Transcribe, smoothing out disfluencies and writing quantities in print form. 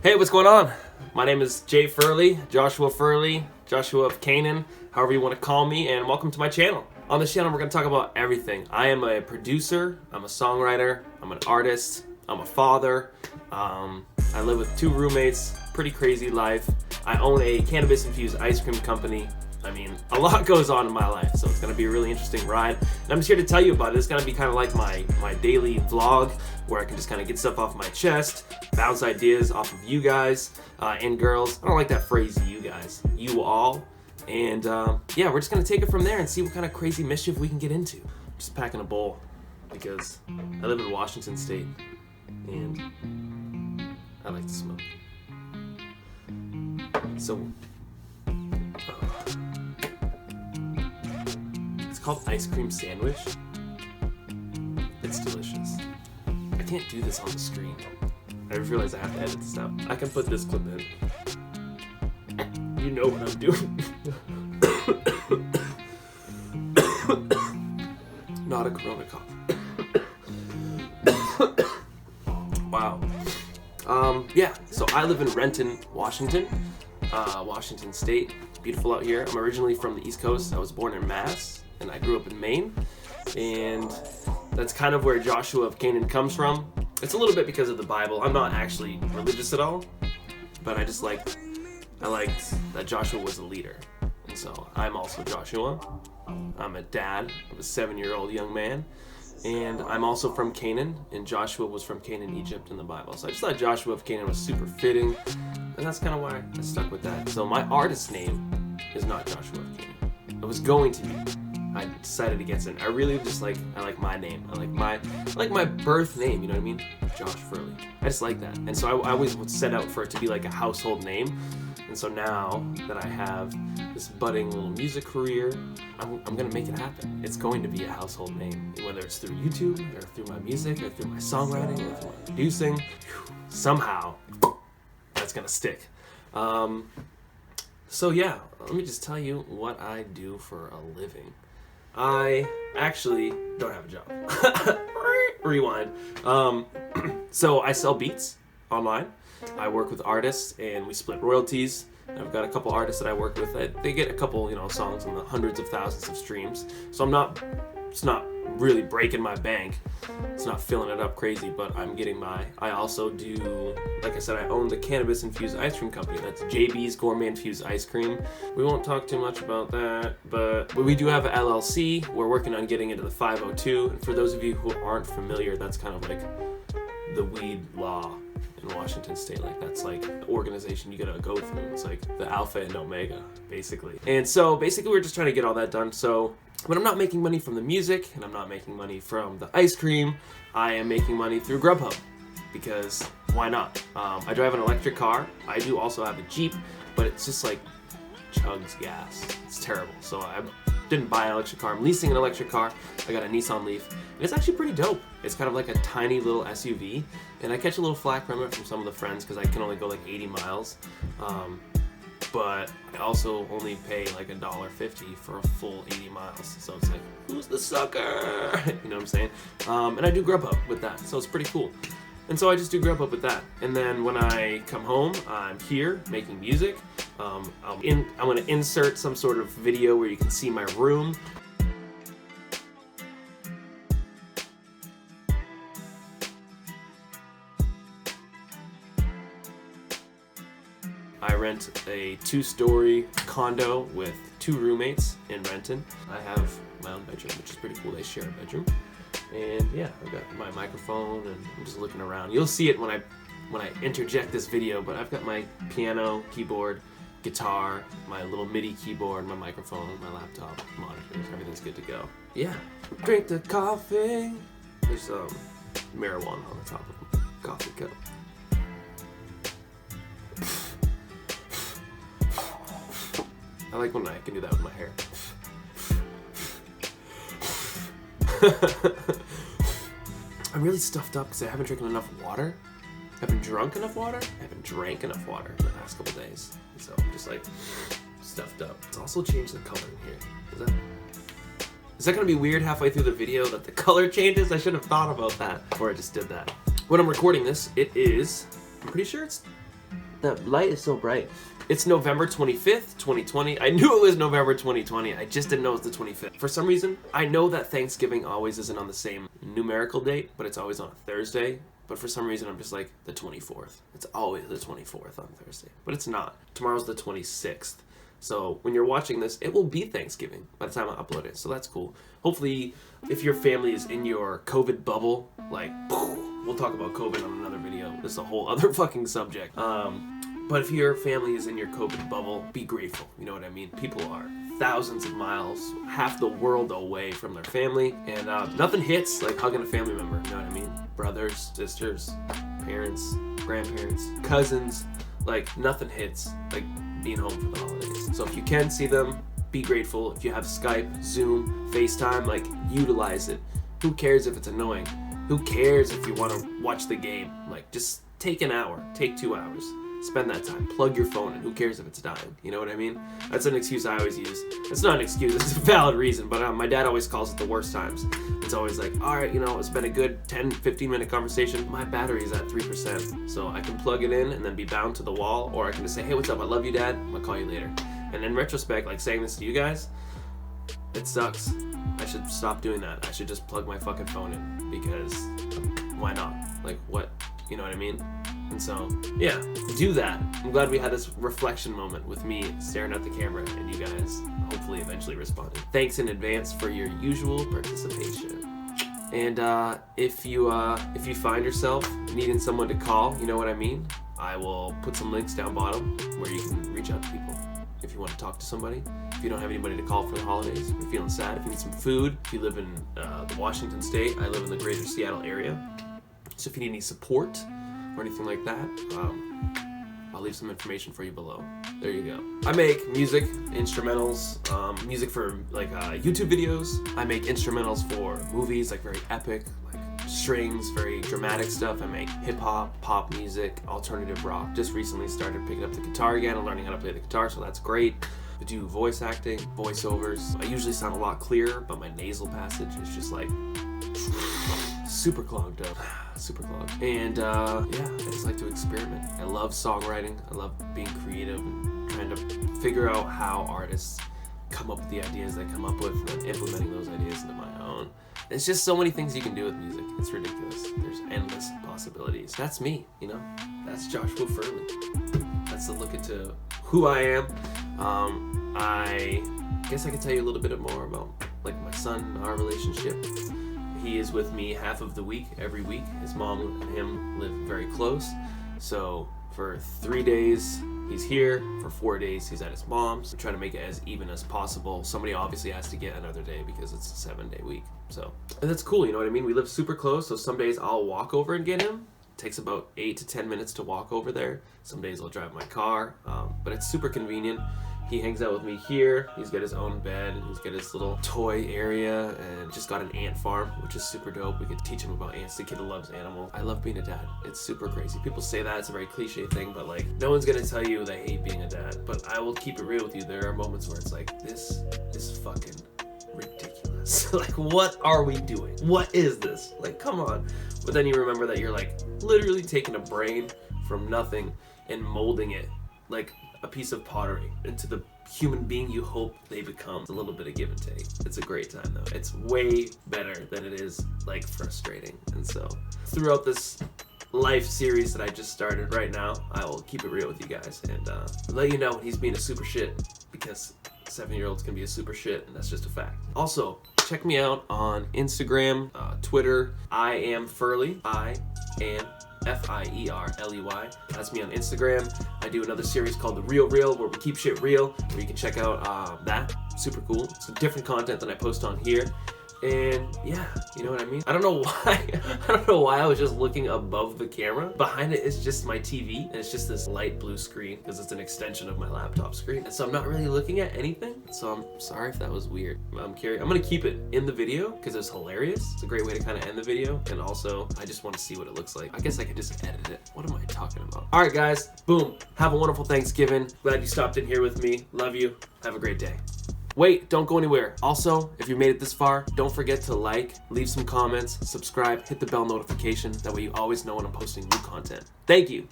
Hey, what's going on? My name is Jay Furley, Joshua of Canaan, however you want to call me, and welcome to my channel. On this channel, we're going to talk about everything. I am a producer, I'm a songwriter, I'm an artist, I'm a father, I live with 2 roommates, pretty crazy life. I own a cannabis-infused ice cream company. I mean, a lot goes on in my life, so it's going to be a really interesting ride. And I'm just here to tell you about it. It's going to be kind of like my daily vlog, where I can just kind of get stuff off my chest, bounce ideas off of you guys and girls. I don't like that phrase, you guys, you all. And yeah, we're just going to take it from there and see what kind of crazy mischief we can get into. I'm just packing a bowl because I live in Washington State and I like to smoke. So, it's called ice cream sandwich. It's delicious. I can't do this on the screen. I just realized I have to edit this out. I can put this clip in. You know what I'm doing. Not a Corona cough. Wow. Yeah, so I live in Renton, Washington. Washington State. Beautiful out here. I'm originally from the East Coast. I was born in Mass, and I grew up in Maine. And that's kind of where Joshua of Canaan comes from. It's a little bit because of the Bible. I'm not actually religious at all, but I liked that Joshua was a leader. And so I'm also Joshua. I'm a dad of a 7-year-old young man. And I'm also from Canaan, and Joshua was from Canaan, Egypt in the Bible. So I just thought Joshua of Canaan was super fitting, and that's kind of why I stuck with that. So my artist name is not Joshua of Canaan. It was going to be. I decided against it. I really just I like my name. I like my birth name, you know what I mean? Josh Furley. I just like that. And so I always would set out for it to be like a household name. And so now that I have this budding little music career, I'm gonna make it happen. It's going to be a household name, whether it's through YouTube or through my music or through my songwriting or through my producing. Somehow, that's gonna stick. So yeah, let me just tell you what I do for a living. I actually don't have a job. Rewind. So I sell beats online. I work with artists and we split royalties. I've got a couple artists that I work with. They get a couple, songs in the hundreds of thousands of streams. So it's not really breaking my bank. It's not filling it up crazy, but I'm getting I also do, like I said, I own the cannabis-infused ice cream company. That's JB's Gourmet Infused Ice Cream. We won't talk too much about that, but we do have an LLC. We're working on getting into the 502. And for those of you who aren't familiar, that's kind of like the weed law in Washington State. That's like the organization you gotta go through. It's like the alpha and omega, basically. And so basically we're just trying to get all that done. But I'm not making money from the music, and I'm not making money from the ice cream. I am making money through Grubhub, because why not? I drive an electric car. I do also have a Jeep, but it's just like chugs gas. It's terrible. So I didn't buy an electric car. I'm leasing an electric car. I got a Nissan Leaf, and it's actually pretty dope. It's kind of like a tiny little SUV, and I catch a little flack from it from some of the friends because I can only go like 80 miles. But I also only pay like $1.50 for a full 80 miles. So it's like, who's the sucker? You know what I'm saying? And I do Grubhub with that, so it's pretty cool. And so I just do Grubhub with that. And then when I come home, I'm here making music. I'm gonna insert some sort of video where you can see my room. I rent a 2-story condo with 2 roommates in Renton. I have my own bedroom, which is pretty cool. They share a bedroom. And yeah, I've got my microphone and I'm just looking around. You'll see it when I interject this video, but I've got my piano, keyboard, guitar, my little MIDI keyboard, my microphone, my laptop, monitors, everything's good to go. Yeah. Drink the coffee. There's marijuana on the top of the coffee cup. I like when I can do that with my hair. I'm really stuffed up because I haven't drinking enough water. I haven't drunk enough water. I haven't drank enough water in the past couple days. So I'm just stuffed up. It's also changed the color in here. Is that gonna be weird halfway through the video that the color changes? I should have thought about that before I just did that. When I'm recording this, it is, I'm pretty sure it's The light is so bright. It's November 25th, 2020. I knew it was November 2020. I just didn't know it was the 25th. For some reason, I know that Thanksgiving always isn't on the same numerical date, but it's always on a Thursday. But for some reason, I'm just like, the 24th. It's always the 24th on Thursday. But it's not. Tomorrow's the 26th. So when you're watching this, it will be Thanksgiving by the time I upload it. So that's cool. Hopefully, if your family is in your COVID bubble, like, we'll talk about COVID on another video. This is a whole other fucking subject. But if your family is in your COVID bubble, be grateful. You know what I mean? People are thousands of miles, half the world away from their family. And nothing hits like hugging a family member. You know what I mean? Brothers, sisters, parents, grandparents, cousins. Like, nothing hits like being home for the holidays. So if you can see them, be grateful. If you have Skype, Zoom, FaceTime, like, utilize it. Who cares if it's annoying? Who cares if you want to watch the game? Like, just take an hour, take 2 hours. Spend that time. Plug your phone in. Who cares if it's dying? You know what I mean? That's an excuse I always use. It's not an excuse. It's a valid reason. But my dad always calls it the worst times. It's always like, all right, you know, it's been a good 10, 15-minute conversation. My battery is at 3%. So I can plug it in and then be bound to the wall. Or I can just say, hey, what's up? I love you, Dad. I'm going to call you later. And in retrospect, like saying this to you guys, it sucks. I should stop doing that. I should just plug my fucking phone in. Because why not? Like, what? You know what I mean? And so, yeah, do that. I'm glad we had this reflection moment with me staring at the camera and you guys hopefully eventually responded. Thanks in advance for your usual participation. And if you find yourself needing someone to call, you know what I mean? I will put some links down bottom where you can reach out to people. If you want to talk to somebody, if you don't have anybody to call for the holidays, if you're feeling sad, if you need some food, if you live in the Washington state, I live in the greater Seattle area. So if you need any support, or anything like that, I'll leave some information for you below. There you go. I make music, instrumentals, music for like YouTube videos. I make instrumentals for movies, like very epic, like strings, very dramatic stuff. I make hip hop, pop music, alternative rock. Just recently started picking up the guitar again and learning how to play the guitar, so that's great. I do voice acting, voiceovers. I usually sound a lot clearer, but my nasal passage is just like super clogged up. Super clogged. And yeah, I just like to experiment. I love songwriting. I love being creative and trying to figure out how artists come up with the ideas they come up with and then implementing those ideas into my own. There's just so many things you can do with music. It's ridiculous. There's endless possibilities. That's me, you know? That's Joshua Furley. That's a look into who I am. I guess I can tell you a little bit more about like my son, our relationship. He is with me half of the week, every week. His mom and him live very close. So for 3 days, he's here. For 4 days, he's at his mom's. We try to make it as even as possible. Somebody obviously has to get another day because it's a 7-day week. So, and that's cool, you know what I mean? We live super close, so some days I'll walk over and get him. It takes about 8 to 10 minutes to walk over there. Some days I'll drive my car, but it's super convenient. He hangs out with me here. He's got his own bed, and he's got his little toy area, and just got an ant farm, which is super dope. We could teach him about ants. The kid loves animals. I love being a dad. It's super crazy. People say that, it's a very cliche thing, but like, no one's gonna tell you they hate being a dad. But I will keep it real with you. There are moments where it's like, this is fucking ridiculous. Like, what are we doing? What is this? Like, come on. But then you remember that you're like literally taking a brain from nothing and molding it like a piece of pottery into the human being you hope they become. It's a little bit of give and take. It's a great time though. It's way better than it is like frustrating. And so throughout this life series that I just started right now, I will keep it real with you guys and let you know when he's being a super shit, because 7-year-olds can be a super shit, and that's just a fact. Also, check me out on Instagram, Twitter. I am Furley. I am F-I-E-R-L-E-Y. That's me on Instagram. I do another series called The Real Real, where we keep shit real, where you can check out that. Super cool. It's different content than I post on here. And yeah, you know what I mean? I don't know why I was just looking above the camera. Behind it is just my TV, and it's just this light blue screen because it's an extension of my laptop screen. And so I'm not really looking at anything. So I'm sorry if that was weird. I'm gonna keep it in the video because it's hilarious. It's a great way to kind of end the video. And also, I just want to see what it looks like. I guess I could just edit it. What am I talking about? All right, guys, boom. Have a wonderful Thanksgiving. Glad you stopped in here with me. Love you. Have a great day. Wait, don't go anywhere. Also, if you made it this far, don't forget to like, leave some comments, subscribe, hit the bell notification. That way you always know when I'm posting new content. Thank you.